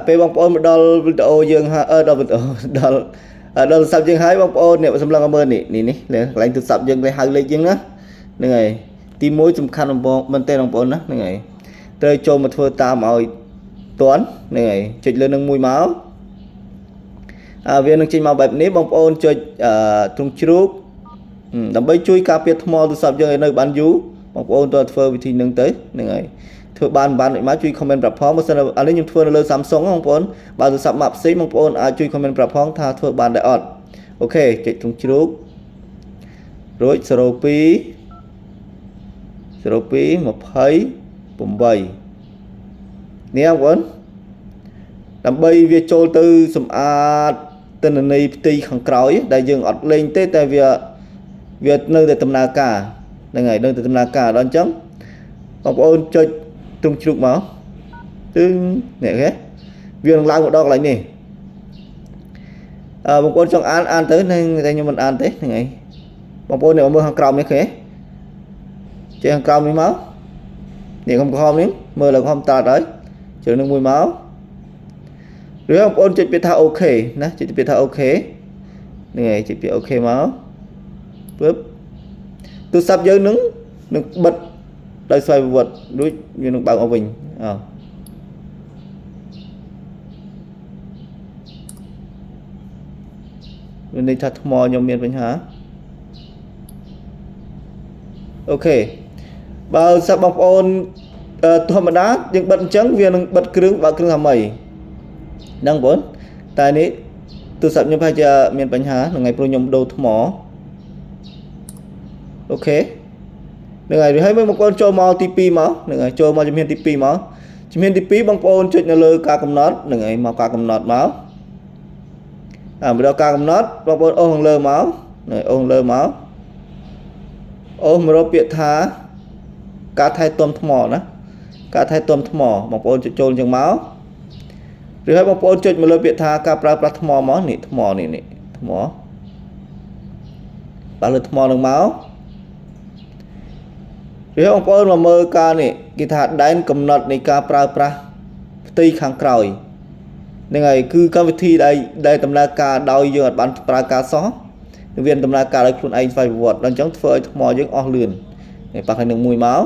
ពេលបងប្អូនមកដល់វីដេអូយើងដល់វីដេអូដល់ទូរស័ព្ទយើងហើយបងប្អូនអ្នកសម្លឹងមើលនេះកន្លែងទូរស័ព្ទយើងលេខហៅលេខយើងណាហ្នឹងហើយទី1សំខាន់បងមែនទេបងប្អូនណាហ្នឹងហើយត្រូវចូលមកធ្វើតាមឲ្យតាន់ហ្នឹងហើយចុចលើនឹងមួយមកវានឹងចេញមកបែបនេះបងប្អូនចុចទ្រង់ជ្រូកដើម្បីជួយការពារថ្មទូរស័ព្ទយើងឲ្យនៅបានយូរបងប្អូនតើធ្វើវិធីនឹងទៅហ្នឹងហើយធ្វើបានដូចមកជួយ comment ប្រាប់ផងបើសិនឥឡូវខ្ញុំធ្វើនៅលើ Samsung បងប្អូនបើទូរស័ព្ទម៉ាក់ផ្សេងបងប្អូនអាចជួយ comment ប្រាប់ផងថាធ្វើបានដែរអត់អូខេចុចទ្រង់ជ្រូករួច02 20 28នេះបងប្អូនដើម្បីវាចូលទៅសម្អាតទិន្នន័យផ្ទៃខាងក្រោយដែលយើងអត់លេងទេតែវានៅតែដំណើរការហ្នឹងហើយនៅតែដំណើរការដល់អញ្ចឹងបងប្អូនចុចទ្រង់ជ្រូកមកទឹងនេះគេវានឹងឡើងមកដល់កន្លែងនេះបងប្អូនចង់អានទៅតែខ្ញុំមិនអានទេហ្នឹងហើយបងប្អូនអ្នកមើលខាងក្រោមនេះគេចេះខាងក្រោមនេះមកនេះកំក្រោមនេះមើលឡើងកំតាត់ហើយជើងនឹងមួយមកឬបងប្អូនចុចពាក្យថាអូខេណាចុចពាក្យថាអូខេហ្នឹងហើយចុចពាក្យអូខេមកពឹបទូរស័ព្ទយើងនឹងបិទដោយស្វ័យប្រវត្តិរួចវានឹងបើកអស់វិញវានេះថាថ្មខ្ញុំមានបញ្ហាអូខេបើសិនបងប្អូនធម្មតាយើងបិទអញ្ចឹងវានឹងបិទគ្រឿងបើកគ្រឿងថ្មីហ្នឹងបងតែនេះទូរស័ព្ទខ្ញុំប្រហែលជាមានបញ្ហាថ្ងៃព្រោះខ្ញុំដូរថ្មអូខេហ្នឹងហើយមើលបងប្អូនចូលមកទី2មកហ្នឹងហើយចូលមកជំហានទី2មកជំហានទី2បងប្អូនចុចនៅលើការកំណត់ហ្នឹងហើយមកការកំណត់មកមកដល់ការកំណត់បងប្អូនអូសខាងលើមកហ្នឹងអូសខាងលើមកអូសមករកពាក្យថាការថែទាំថ្មណាការថែទាំថ្មបងប្អូនចុចចូលអញ្ចឹងមកឬហើយបងប្អូនចុចមកលើពាក្យថាការប្រើប្រាស់ថ្មមកនេះថ្មនេះថ្មបើលើថ្មនឹងមកឬបងប្អូនមកមើលការនេះគេថាដែនកំណត់នៃការប្រើប្រាស់ផ្ទៃខាងក្រោយហ្នឹងហើយគឺកម្មវិធីដែលដំណើរការដោយយើងអត់បានប្រើការសោះវាដំណើរការដោយខ្លួនឯងស្វ័យប្រវត្តិដល់អញ្ចឹងធ្វើឲ្យថ្មយើងអស់លឿនហើយប៉ះឲ្យនឹងមួយមក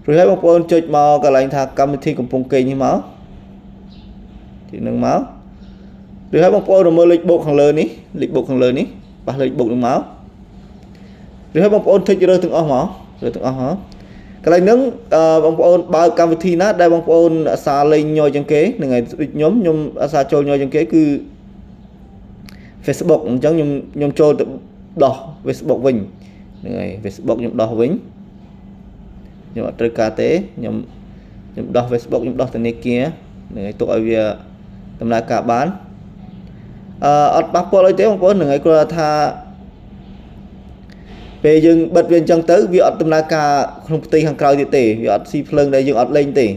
ឬហើយបងប្អូនចុចមកកន្លែងថាកម្មវិធីកំពុងកេងនេះមកទីនឹងមកឬហើយបងប្អូនមើលលេខបូកខាងលើនេះលេខបូកខាងលើនេះប៉ះលេខបូកនឹងមកឬហើយបងប្អូនthíchរើសទាំងអស់មករើសទាំងអស់មកកន្លែងហ្នឹងបងប្អូនបើកកម្មវិធីណាដែលបងប្អូនអាសាលេងញយជាងគេហ្នឹងហើយដូចខ្ញុំអាសាចូលញយជាងគេគឺ Facebook អញ្ចឹងខ្ញុំចូលទៅដោះ Facebook វិញហ្នឹងហើយ Facebook ខ្ញុំដោះវិញខ្ញុំអត់ត្រូវការទេខ្ញុំដោះ Facebook ខ្ញុំដោះធនាគារហ្នឹងហើយទុកឲ្យវាដំណើរការបានអត់ប៉ះពាល់អីទេបងប្អូនហ្នឹងហើយគ្រាន់តែថាពេលយើងបិទវាអញ្ចឹងទៅវាអត់ដំណើរការក្នុងផ្ទៃខាងក្រោយទៀតទេវាអត់ស៊ីភ្លើងដែលយើងអត់លេងទេ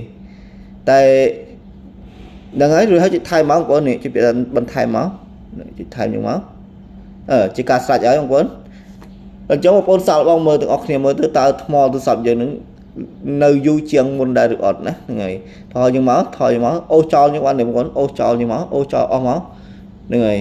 តែហ្នឹងហើយឬហើយជិះថែមមកបងប្អូននេះជិះបន្ថែមមកជិះថែមយ៉ាងមកជាការស្រេចហើយបងប្អូនអញ្ចឹងបងប្អូនសាកល្បងមើលទាំងអស់គ្នាមើលទៅតើថ្មទូរស័ព្ទយើងនឹងនៅយូរជាងមុនដែរឬអត់ណាហ្នឹងហើយថយយើងមកអូសចោលយើងបានទេបងប្អូនអូសចោលយើងមកអូសចោលអស់មកហ្នឹងហើយ